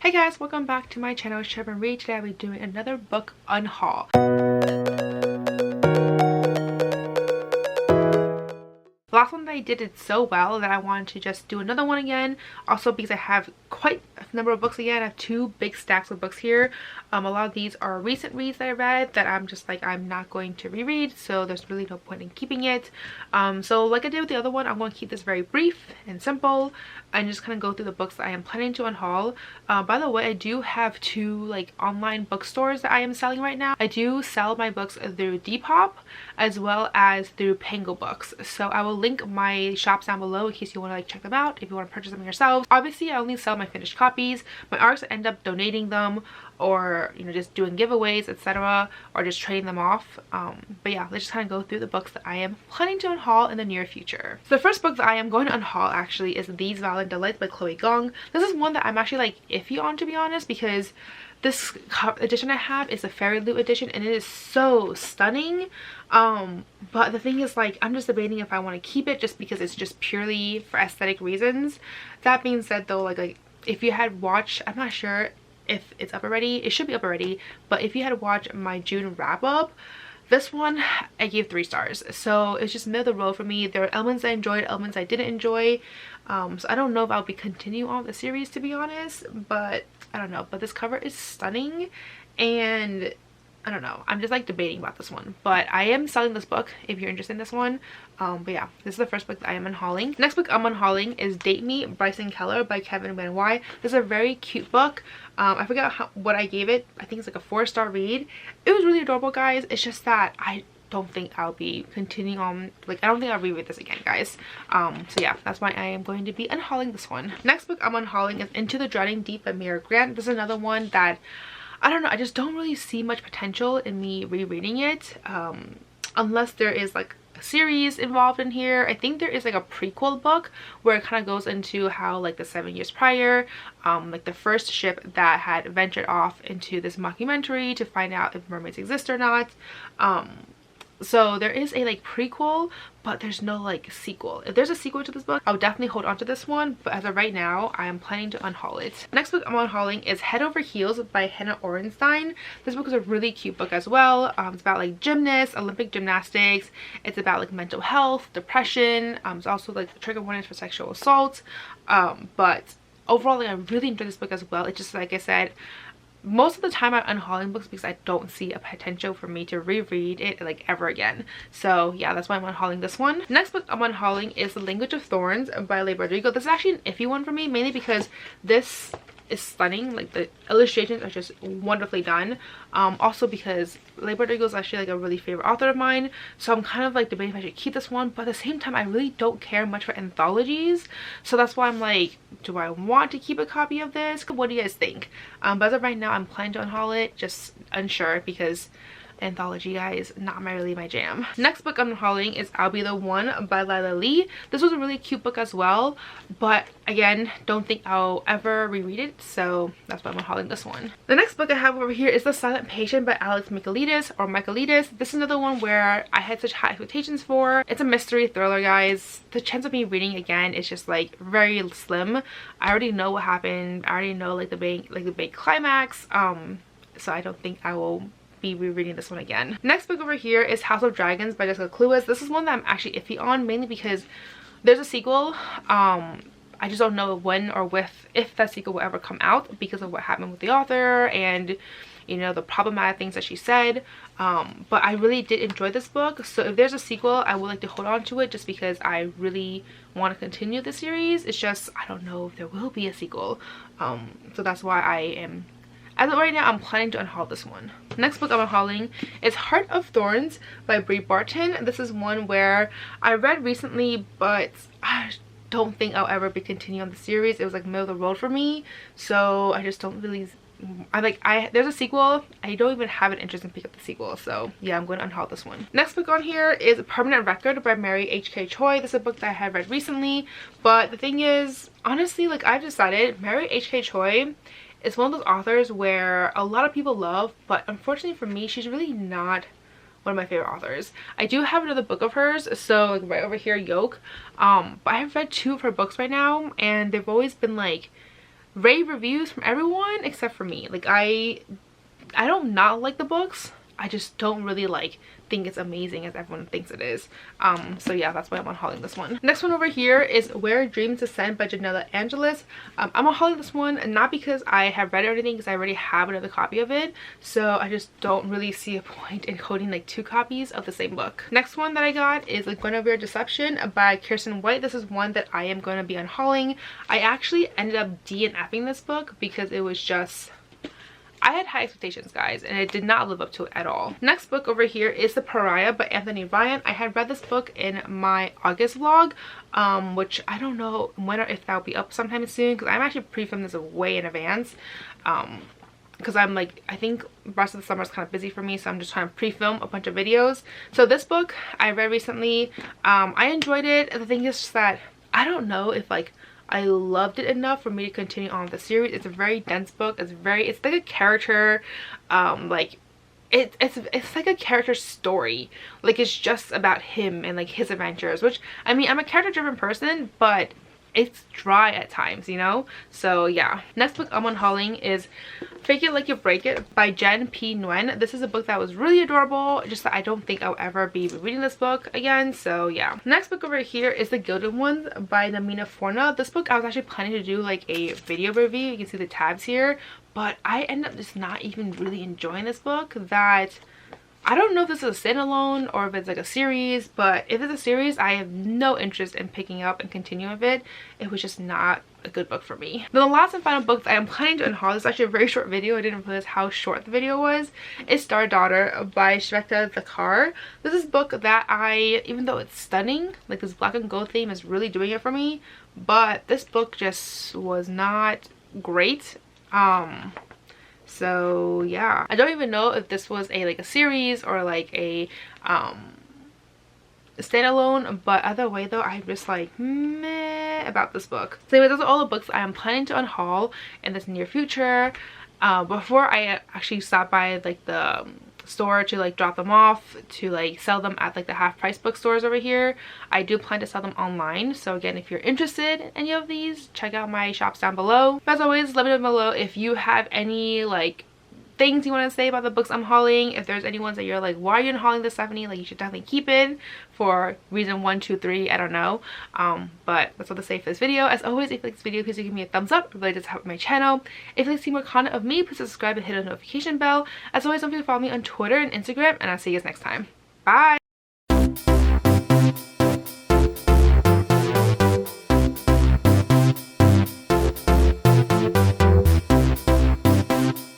Hey guys, welcome back to my channel. It's Trevor Reed. Today I'll be doing another book unhaul. The last one that I did so well that I wanted to just do another one again. Also because I have quite a number of books again. I have two big stacks of books here. A lot of these are recent reads that I read that I'm just like, I'm not going to reread, so there's really no point in keeping it. So like I did with the other one, I'm going to keep this very brief and simple and just kind of go through the books that I am planning to unhaul. By the way, I do have two like online bookstores that I am selling right now. I do sell my books through Depop as well as through Pango Books, so I will link my shops down below in case you want to like check them out if you want to purchase them yourselves. Obviously I only sell my finished copies. My arcs end up donating them, or you know, just doing giveaways, etc., or just trading them off. But yeah, let's just kind of go through the books that I am planning to unhaul in the near future. So the first book that I am going to unhaul actually is These Violent Delights by Chloe Gong. This is one that I'm actually like iffy on, to be honest, because this edition I have is a Fairy Loot edition and it is so stunning. But the thing is, like, I'm just debating if I want to keep it just because it's just purely for aesthetic reasons. That being said though, like if you had watched, I'm not sure if it's up already, it should be up already, but if you had watched my June wrap up, this one I gave 3 stars. So it's just middle of the road for me. There are elements I enjoyed, elements I didn't enjoy. So I don't know if I'll be continuing on the series, to be honest, but I don't know. But this cover is stunning and I don't know, I'm just like debating about this one, but I am selling this book if you're interested in this one. But yeah, this is the first book that I am unhauling. Next book I'm unhauling is Date Me, Bryson Keller by Kevin Van Wy. This is a very cute book. I forgot what I gave it. I think it's like a 4-star read. It was really adorable, guys. It's just that I don't think I'll be continuing on, like I don't think I'll reread this again, guys. So yeah, that's why I am going to be unhauling this one. Next book I'm unhauling is Into the Dreading Deep by Mira Grant. This is another one that I don't know, I just don't really see much potential in me rereading it, unless there is like a series involved in here. I think there is like a prequel book where it kind of goes into how like the 7 years prior, like the first ship that had ventured off into this mockumentary to find out if mermaids exist or not. So there is a like prequel, but there's no like sequel. If there's a sequel to this book, I'll definitely hold on to this one, but as of right now I am planning to unhaul it. Next book I'm unhauling is Head Over Heels by Hannah Orenstein. This book is a really cute book as well. It's about like gymnasts, Olympic gymnastics. It's about like mental health, depression. It's also like the trigger warnings for sexual assault. But overall, like, I really enjoyed this book as well. It's just like I said, most of the time I'm unhauling books because I don't see a potential for me to reread it like ever again. So yeah, that's why I'm unhauling this one. Next book I'm unhauling is The Language of Thorns by Leigh Rodrigo. This is actually an iffy one for me, mainly because this is stunning. Like the illustrations are just wonderfully done. Also because Leigh Rodrigo is actually like a really favorite author of mine, so I'm kind of like debating if I should keep this one, but at the same time I really don't care much for anthologies, so that's why I'm like, do I want to keep a copy of this? What do you guys think? But as of right now I'm planning to unhaul it, just unsure because anthology, guys, not really my jam. Next book I'm unhauling is I'll Be the One by Lila Lee. This was a really cute book as well, but again, don't think I'll ever reread it, so that's why I'm unhauling this one. The next book I have over here is The Silent Patient by Alex Michaelides, or Michaelides. This is another one where I had such high expectations for. It's a mystery thriller, guys. The chance of me reading again is just like very slim. I already know what happened. I already know like the big climax. So I don't think I will be rereading this one again. Next book over here is House of Dragons by Jessica Cluess. This is one that I'm actually iffy on, mainly because there's a sequel. I just don't know when or if that sequel will ever come out because of what happened with the author and, you know, the problematic things that she said. But I really did enjoy this book, so if there's a sequel I would like to hold on to it just because I really want to continue the series. It's just I don't know if there will be a sequel, so that's why I am, as of right now, I'm planning to unhaul this one. Next book I'm unhauling is Heart of Thorns by Brie Barton. This is one where I read recently, but I don't think I'll ever be continuing on the series. It was like middle of the road for me, so I just don't really, there's a sequel. I don't even have an interest in picking up the sequel, so yeah, I'm going to unhaul this one. Next book on here is Permanent Record by Mary H.K. Choi. This is a book that I had read recently, but the thing is, honestly, like I've decided Mary H.K. Choi is one of those authors where a lot of people love, but unfortunately for me, she's really not one of my favorite authors. I do have another book of hers, so like right over here, Yoke. But I've read 2 of her books right now, and they've always been like rave reviews from everyone except for me. Like I don't not like the books, I just don't really like think it's amazing as everyone thinks it is. So yeah, that's why I'm unhauling this one. Next one over here is Where Dreams Descend by Janella Angeles. I'm unhauling this one not because I have read it or anything, because I already have another copy of it, so I just don't really see a point in holding like 2 copies of the same book. Next one that I got is like Guinevere Deception by Kirsten White. This is one that I am going to be unhauling. I actually ended up DNFing this book because it was just, I had high expectations, guys, and it did not live up to it at all. Next book over here is The Pariah by Anthony Ryan. I had read this book in my August vlog, which I don't know when or if that'll be up sometime soon, because I'm actually pre-filming this way in advance. Because I'm like, I think the rest of the summer is kind of busy for me, so I'm just trying to pre-film a bunch of videos. So this book I read recently. I enjoyed it. The thing is just that I don't know if like I loved it enough for me to continue on with the series. It's a very dense book. It's like a character, like it's like a character story. Like it's just about him and like his adventures, which I mean, I'm a character driven person, but it's dry at times, you know? So yeah. Next book I'm unhauling is Fake It Like You Break It by Jen P. Nguyen. This is a book that was really adorable, just that I don't think I'll ever be reading this book again, so yeah. Next book over here is The Gilded Ones by Namina Forna. This book I was actually planning to do like a video review. You can see the tabs here, but I ended up just not even really enjoying this book. That I don't know if this is a standalone or if it's like a series, but if it's a series, I have no interest in picking up and continuing with it. It was just not a good book for me. Then the last and final book that I am planning to unhaul, this is actually a very short video, I didn't realize how short the video was, is Star Daughter by Shweta Thakar. This is a book that I, even though it's stunning, like this black and gold theme is really doing it for me, but this book just was not great. So yeah, I don't even know if this was a series or like a standalone, but either way though, I'm just like meh about this book. So anyway, those are all the books I am planning to unhaul in this near future. Before I actually stop by like the store to like drop them off to like sell them at like the half price bookstores over here, I do plan to sell them online. So again, if you're interested in any of these, check out my shops down below. As always, let me know below if you have any like things you want to say about the books I'm hauling. If there's any ones that you're like, why are you unhauling this, Stephanie? Like, you should definitely keep it for reason 1, 2, 3, I don't know. But that's all to say for this video. As always, if you like this video, please do give me a thumbs up. It really does help my channel. If you'd like to see more content of me, please subscribe and hit the notification bell. As always, don't forget to follow me on Twitter and Instagram, and I'll see you guys next time. Bye!